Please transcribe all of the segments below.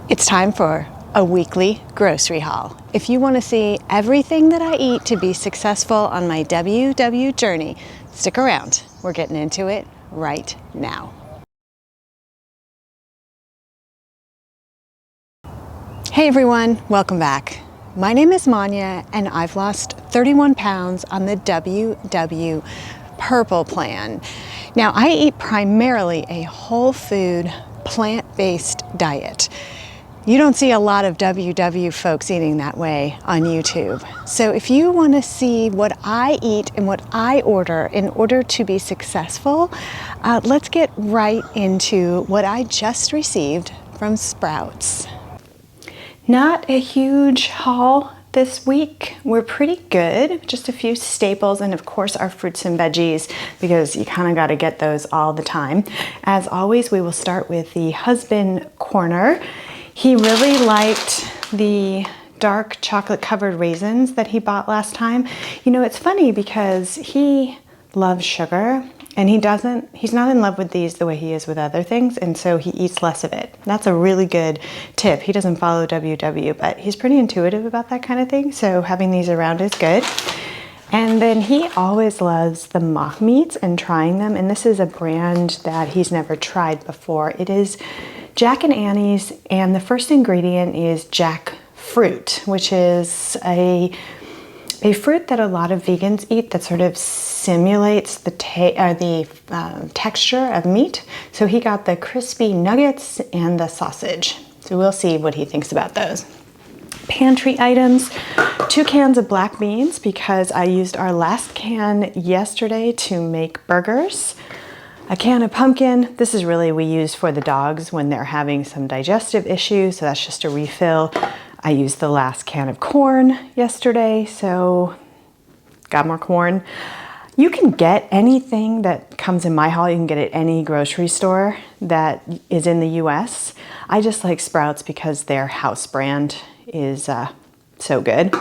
It's time for a weekly grocery haul. If you want to see everything that I eat to be successful on my WW journey, stick around. We're getting into it right now. Hey everyone, welcome back. My name is Manya and I've lost 31 pounds on the WW Purple Plan. Now I eat primarily a whole food, plant-based diet. You don't see a lot of WW folks eating that way on YouTube. So if you want to see what I eat and what I order in order to be successful, let's get right into what I just received from Sprouts. Not a huge haul this week. We're pretty good, just a few staples and of course our fruits and veggies because you kind of got to get those all the time. As always, we will start with the husband corner. He really liked the dark chocolate covered raisins that he bought last time. You know, it's funny because he loves sugar and he's not in love with these the way he is with other things, and so he eats less of it. That's a really good tip. He doesn't follow WW, but he's pretty intuitive about that kind of thing, so having these around is good. And then he always loves the mock meats and trying them, and this is a brand that he's never tried before. It is Jack and Annie's, and the first ingredient is jackfruit, which is a fruit that a lot of vegans eat that sort of simulates the texture of meat. So he got the crispy nuggets and the sausage. So we'll see what he thinks about those. Pantry items, 2 cans of black beans because I used our last can yesterday to make burgers. A can of pumpkin. This is really we use for the dogs when they're having some digestive issues, so that's just a refill. I used the last can of corn yesterday, so got more corn. You can get anything that comes in my haul. You can get it at any grocery store that is in the US. I just like Sprouts because their house brand is so good.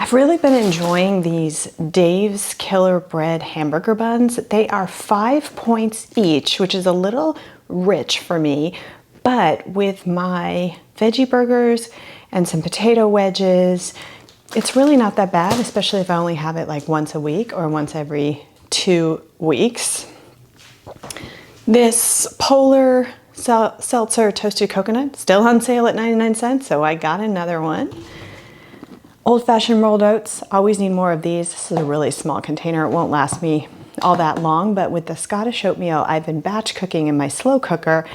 I've really been enjoying these Dave's Killer Bread hamburger buns. They are 5 points each, which is a little rich for me, but with my veggie burgers and some potato wedges, it's really not that bad, especially if I only have it like once a week or once every 2 weeks. This Polar Seltzer Toasted Coconut, still on sale at 99 cents, so I got another one. Old-fashioned rolled oats, always need more of these. This is a really small container. It won't last me all that long, but with the Scottish oatmeal, I've been batch cooking in my slow cooker.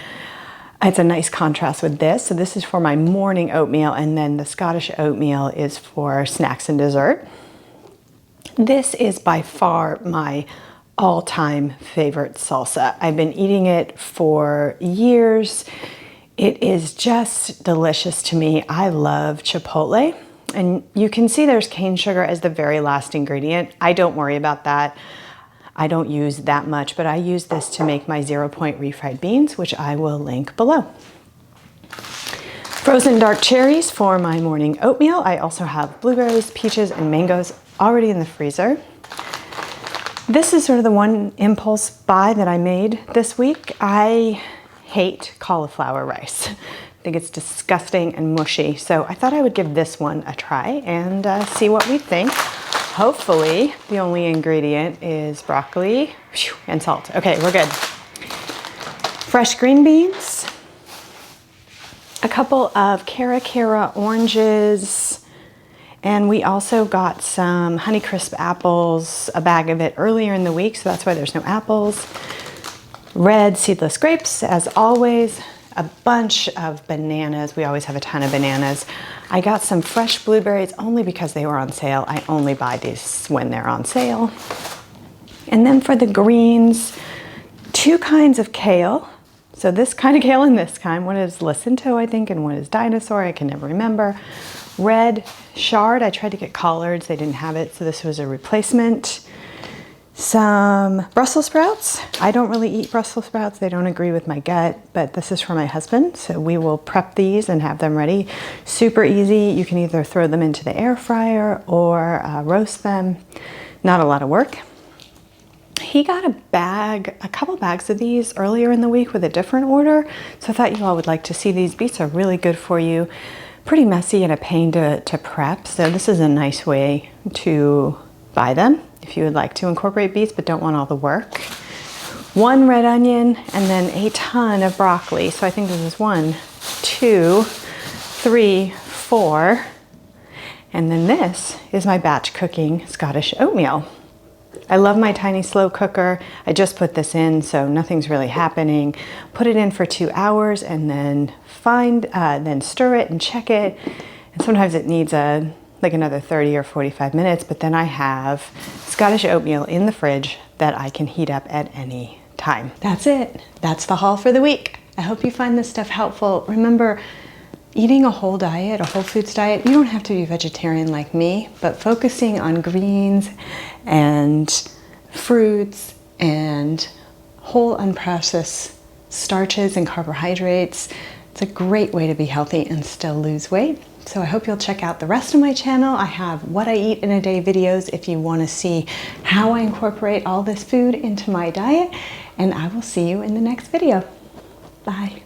It's a nice contrast with this. So this is for my morning oatmeal, and then the Scottish oatmeal is for snacks and dessert. This is by far my all-time favorite salsa. I've been eating it for years. It is just delicious to me. I love chipotle. And you can see there's cane sugar as the very last ingredient. I don't worry about that. I don't use that much, but I use this to make my 0-point refried beans, which I will link below. Frozen dark cherries for my morning oatmeal. I also have blueberries, peaches, and mangoes already in the freezer. This is sort of the one impulse buy that I made this week. I hate cauliflower rice. I think it's disgusting and mushy, so I thought I would give this one a try and see what we think. Hopefully, the only ingredient is broccoli and salt. Okay, we're good. Fresh green beans, a couple of Cara oranges, and we also got some Honeycrisp apples, a bag of it earlier in the week, so that's why there's no apples. Red seedless grapes, as always. A bunch of bananas. We always have a ton of bananas. I got some fresh blueberries only because they were on sale. I only buy these when they're on sale. And then for the greens, 2 kinds of kale. So this kind of kale and this kind. One is Licinto, I think, and one is Dinosaur. I can never remember. Red chard. I tried to get collards. They didn't have it, so this was a replacement. Some Brussels sprouts. I don't really eat Brussels sprouts. They don't agree with my gut, but this is for my husband. So we will prep these and have them ready. Super easy. You can either throw them into the air fryer or roast them. Not a lot of work. he got a couple bags of these earlier in the week with a different order. So I thought you all would like to see these. Beets are really good for you. Pretty messy and a pain to prep. So this is a nice way to buy them if you would like to incorporate beets but don't want all the work. 1 red onion and then a ton of broccoli. So I think this is 1, 2, 3, 4. And then this is my batch cooking Scottish oatmeal. I love my tiny slow cooker. I just put this in, so nothing's really happening. Put it in for 2 hours and then then stir it and check it. And sometimes it needs like another 30 or 45 minutes, but then I have Scottish oatmeal in the fridge that I can heat up at any time. That's it. That's the haul for the week. I hope you find this stuff helpful. Remember, eating a whole diet, a whole foods diet, you don't have to be vegetarian like me, but focusing on greens and fruits and whole unprocessed starches and carbohydrates, it's a great way to be healthy and still lose weight. So I hope you'll check out the rest of my channel. I have what I eat in a day videos if you want to see how I incorporate all this food into my diet, and I will see you in the next video. Bye.